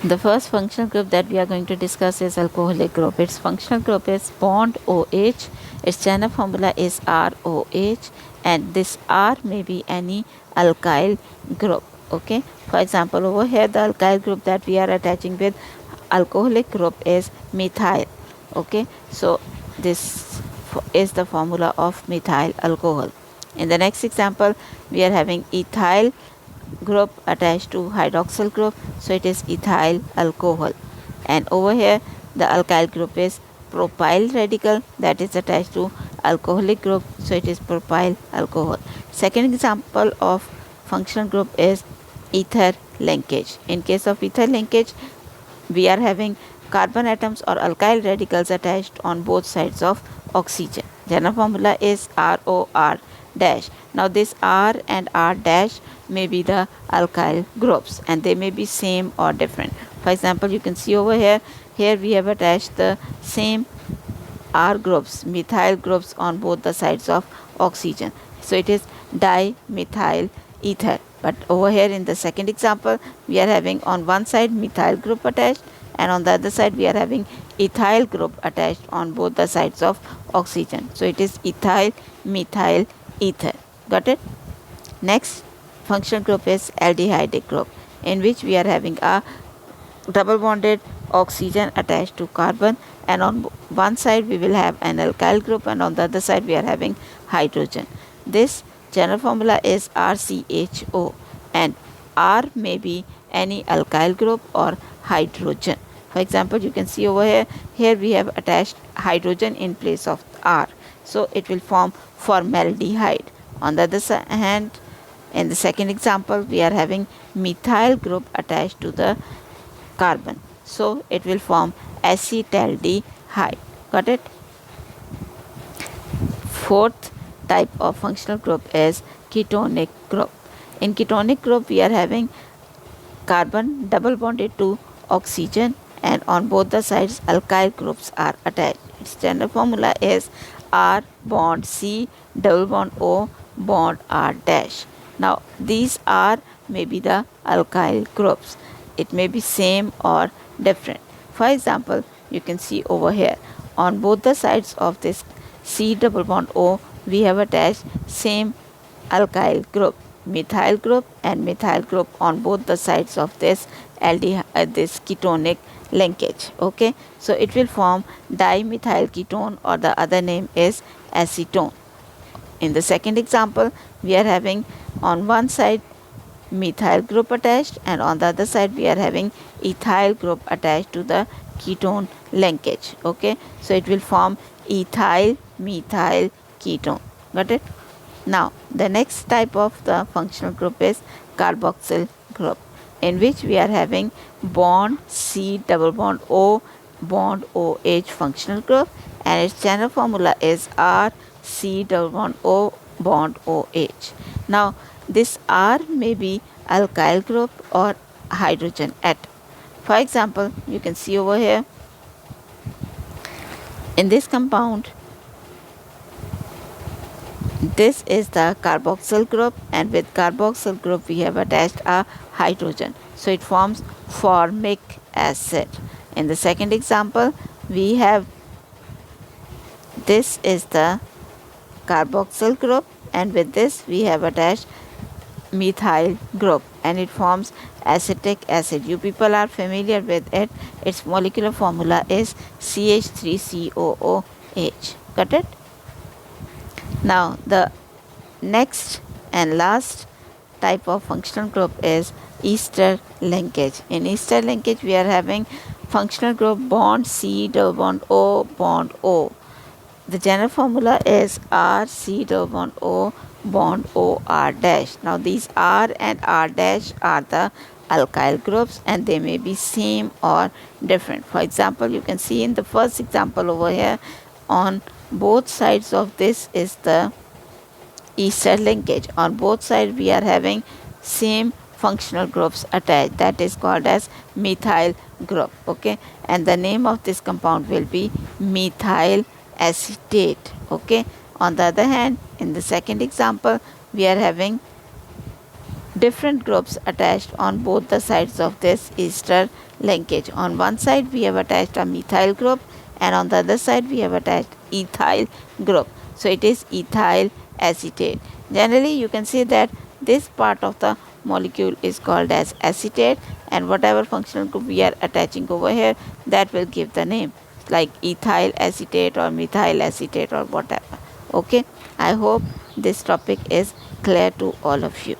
The first functional group that we are going to discuss is alcoholic group. Its functional group is bond OH. Its general formula is ROH, and this R may be any alkyl group. Okay. For example, over here the alkyl group that we are attaching with alcoholic group is methyl. Okay. So this is the formula of methyl alcohol. In the next example, we are having ethyl group attached to hydroxyl group, so it is ethyl alcohol. And over here the alkyl group is propyl radical that is attached to alcoholic group, so it is propyl alcohol. Second example of functional group is ether linkage. In case of ether linkage, we are having carbon atoms or alkyl radicals attached on both sides of oxygen. General formula is ROR dash. Now this R and R dash may be the alkyl groups, and they may be same or different. For example, you can see over here we have attached the same R groups, methyl groups on both the sides of oxygen, so it is dimethyl ether. But over here in the second example, we are having on one side methyl group attached, and on the other side we are having ethyl group attached on both the sides of oxygen, so it is ethyl methyl ether. Got it? Next functional group is aldehydic group, in which we are having a double bonded oxygen attached to carbon, and on one side we will have an alkyl group, and on the other side we are having hydrogen. This general formula is RCHO, and R may be any alkyl group or hydrogen. For example, you can see over here we have attached hydrogen in place of R, so it will form formaldehyde. On the other hand, in the second example, we are having methyl group attached to the carbon, so it will form acetaldehyde. Got it? Fourth type of functional group is ketonic group. In ketonic group, we are having carbon double bonded to oxygen, and on both the sides alkyl groups are attached. Its general formula is R bond C double bond O bond R dash. Now these R may be the alkyl groups. It may be same or different. For example, you can see over here on both the sides of this C double bond O, we have attached same alkyl group, methyl group and methyl group on both the sides of this this ketonic linkage. Okay, so it will form dimethyl ketone, or the other name is acetone. In the second example, we are having on one side methyl group attached, and on the other side we are having ethyl group attached to the ketone linkage. Okay, so it will form ethyl methyl ketone. Got it? Now the next type of the functional group is carboxyl group, in which we are having bond C double bond O bond OH functional group, and its general formula is R C double bond O bond OH. Now this R may be alkyl group or hydrogen atom. For example, you can see over here in this compound, this is the carboxyl group, and with carboxyl group we have attached a hydrogen, so it forms formic acid. In the second example, we have this is the carboxyl group, and with this we have attached methyl group, and it forms acetic acid. You people are familiar with it. Its molecular formula is CH3COOH. Got it? Now the next and last type of functional group is ester linkage. In ester linkage, we are having functional group bond C double bond O bond O. The general formula is R C double bond O bond O R dash. Now these R and R dash are the alkyl groups, and they may be same or different. For example, you can see in the first example over here, on both sides of this is the ester linkage. On both sides we are having same functional groups attached, that is called as methyl group. Okay, and the name of this compound will be methyl acetate. Okay, on the other hand, in the second example, we are having different groups attached on both the sides of this ester linkage. On one side we have attached a methyl group and on the other side we have attached ethyl group. So it is ethyl acetate. Generally you can see that this part of the molecule is called as acetate, and whatever functional group we are attaching over here, that will give the name, like ethyl acetate or methyl acetate or whatever. Okay, I hope this topic is clear to all of you.